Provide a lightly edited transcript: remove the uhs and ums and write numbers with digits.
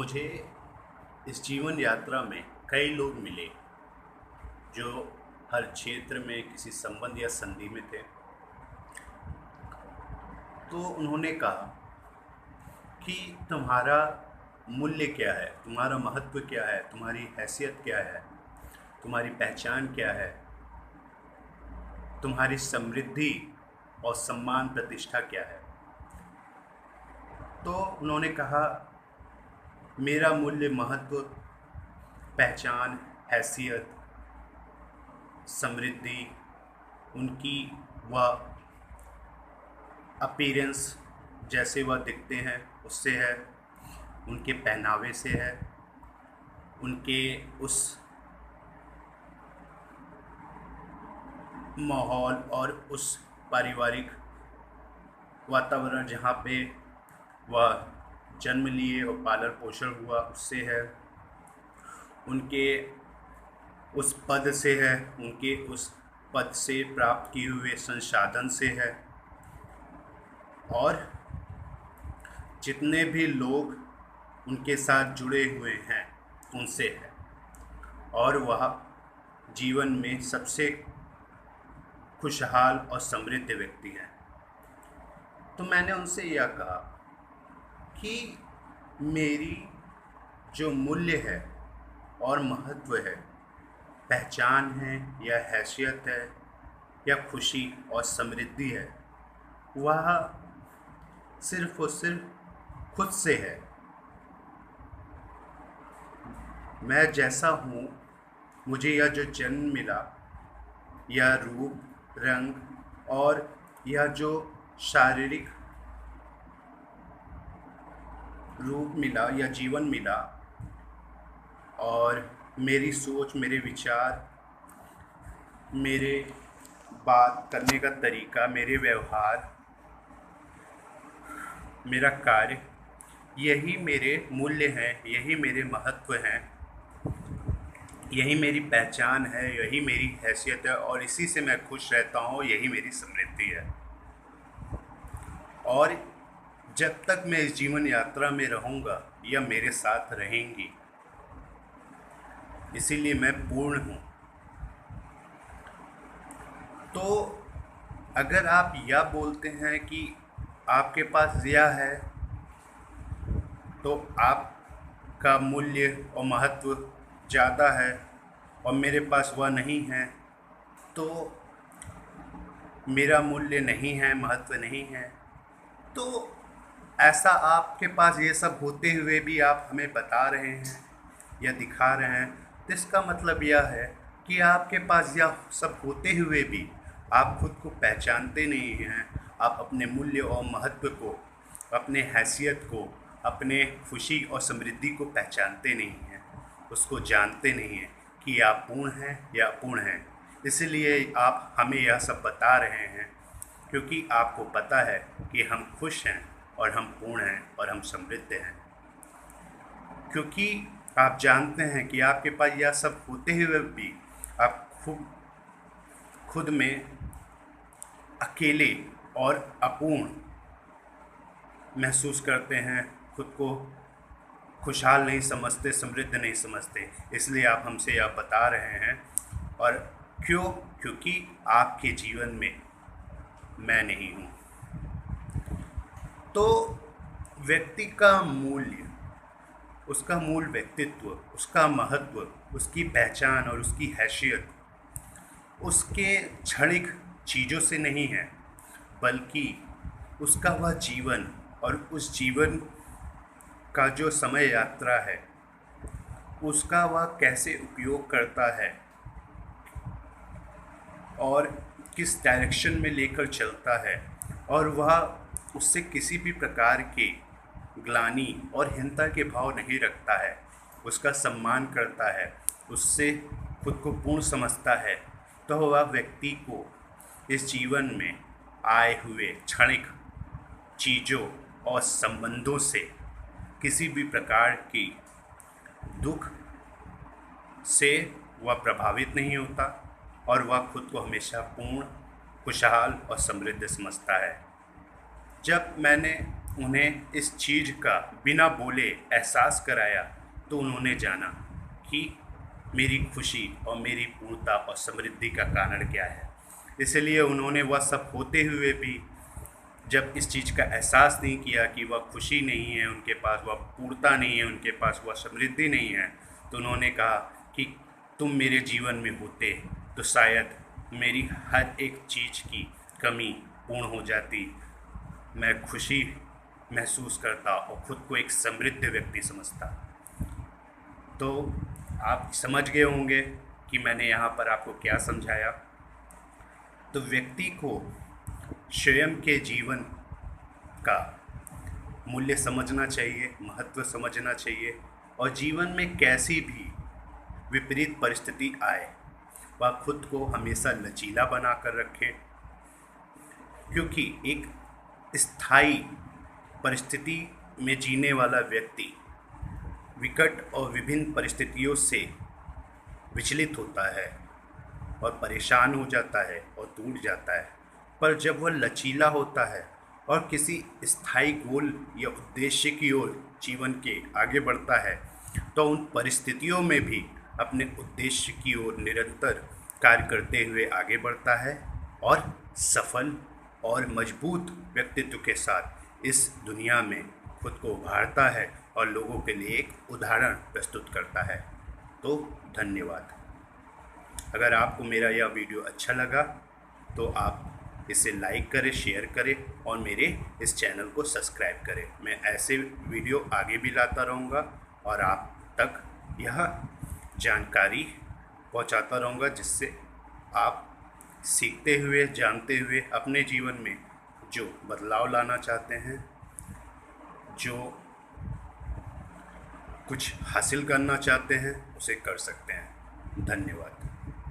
मुझे इस जीवन यात्रा में कई लोग मिले जो हर क्षेत्र में किसी संबंध या संधि में थे। तो उन्होंने कहा कि तुम्हारा मूल्य क्या है, तुम्हारा महत्व क्या है, तुम्हारी हैसियत क्या है, तुम्हारी पहचान क्या है, तुम्हारी समृद्धि और सम्मान प्रतिष्ठा क्या है। तो उन्होंने कहा मेरा मूल्य, महत्व, पहचान, हैसियत, समृद्धि, उनकी वह अपीयरेंस, जैसे वह दिखते हैं उससे है, उनके पहनावे से है, उनके उस माहौल और उस पारिवारिक वातावरण जहाँ पे वह जन्म लिए और पालन पोषण हुआ उससे है, उनके उस पद से है, उनके उस पद से प्राप्त किए हुए संसाधन से है, और जितने भी लोग उनके साथ जुड़े हुए हैं उनसे है, और वह जीवन में सबसे खुशहाल और समृद्ध व्यक्ति हैं। तो मैंने उनसे यह कहा कि मेरी जो मूल्य है और महत्व है, पहचान है या हैसियत है या खुशी और समृद्धि है, वह सिर्फ और सिर्फ खुद से है। मैं जैसा हूँ, मुझे यह जो जन्म मिला, यह रूप, रंग और यह जो शारीरिक रूप मिला या जीवन मिला, और मेरी सोच, मेरे विचार, मेरे बात करने का तरीका, मेरे व्यवहार, मेरा कार्य, यही मेरे मूल्य हैं, यही मेरे महत्व हैं, यही मेरी पहचान है, यही मेरी हैसियत है, और इसी से मैं खुश रहता हूँ, यही मेरी समृद्धि है। और जब तक मैं इस जीवन यात्रा में रहूँगा, यह मेरे साथ रहेंगी, इसीलिए मैं पूर्ण हूँ। तो अगर आप यह बोलते हैं कि आपके पास यह है, तो आपका मूल्य और महत्व ज़्यादा है और मेरे पास वह नहीं है, तो मेरा मूल्य नहीं है, महत्व नहीं है, तो ऐसा आपके पास ये सब होते हुए भी आप हमें बता रहे हैं या दिखा रहे हैं, तो इसका मतलब यह है कि आपके पास यह सब होते हुए भी आप खुद को पहचानते नहीं हैं, आप अपने मूल्य और महत्व को, अपने हैसियत को, अपने खुशी और समृद्धि को पहचानते नहीं हैं, उसको जानते नहीं हैं कि आप पूर्ण हैं या अपूर्ण हैं। इसलिए आप हमें यह सब बता रहे हैं क्योंकि आपको पता है कि हम खुश हैं और हम पूर्ण हैं और हम समृद्ध हैं, क्योंकि आप जानते हैं कि आपके पास यह सब होते हुए भी आप खुद में अकेले और अपूर्ण महसूस करते हैं, खुद को खुशहाल नहीं समझते, समृद्ध नहीं समझते। इसलिए आप हमसे यह बता रहे हैं। और क्यों? क्योंकि आपके जीवन में मैं नहीं हूँ। तो व्यक्ति का मूल्य, उसका मूल व्यक्तित्व, उसका महत्व, उसकी पहचान और उसकी हैसियत उसके क्षणिक चीज़ों से नहीं है, बल्कि उसका वह जीवन और उस जीवन का जो समय यात्रा है, उसका वह कैसे उपयोग करता है और किस डायरेक्शन में लेकर चलता है, और वह उससे किसी भी प्रकार के ग्लानि और हीनता के भाव नहीं रखता है, उसका सम्मान करता है, उससे खुद को पूर्ण समझता है, तो वह व्यक्ति को इस जीवन में आए हुए क्षणिक चीज़ों और संबंधों से किसी भी प्रकार की दुख से वह प्रभावित नहीं होता, और वह खुद को हमेशा पूर्ण, खुशहाल और समृद्ध समझता है। जब मैंने उन्हें इस चीज़ का बिना बोले एहसास कराया, तो उन्होंने जाना कि मेरी खुशी और मेरी पूर्णता और समृद्धि का कारण क्या है। इसलिए उन्होंने वह सब होते हुए भी जब इस चीज़ का एहसास नहीं किया कि वह खुशी नहीं है उनके पास, वह पूर्णता नहीं है उनके पास, वह समृद्धि नहीं है, तो उन्होंने कहा कि तुम मेरे जीवन में होते तो शायद मेरी हर एक चीज़ की कमी पूर्ण हो जाती, मैं खुशी महसूस करता और खुद को एक समृद्ध व्यक्ति समझता। तो आप समझ गए होंगे कि मैंने यहाँ पर आपको क्या समझाया। तो व्यक्ति को स्वयं के जीवन का मूल्य समझना चाहिए, महत्व समझना चाहिए, और जीवन में कैसी भी विपरीत परिस्थिति आए वह खुद को हमेशा लचीला बना कर रखे, क्योंकि एक स्थायी परिस्थिति में जीने वाला व्यक्ति विकट और विभिन्न परिस्थितियों से विचलित होता है और परेशान हो जाता है और टूट जाता है। पर जब वह लचीला होता है और किसी स्थायी गोल या उद्देश्य की ओर जीवन के आगे बढ़ता है, तो उन परिस्थितियों में भी अपने उद्देश्य की ओर निरंतर कार्य करते हुए आगे बढ़ता है और सफल और मजबूत व्यक्तित्व के साथ इस दुनिया में खुद को उभारता है और लोगों के लिए एक उदाहरण प्रस्तुत करता है। तो धन्यवाद। अगर आपको मेरा यह वीडियो अच्छा लगा तो आप इसे लाइक करें, शेयर करें और मेरे इस चैनल को सब्सक्राइब करें। मैं ऐसे वीडियो आगे भी लाता रहूँगा और आप तक यह जानकारी पहुँचाता रहूँगा, जिससे आप सीखते हुए, जानते हुए अपने जीवन में जो बदलाव लाना चाहते हैं, जो कुछ हासिल करना चाहते हैं, उसे कर सकते हैं। धन्यवाद।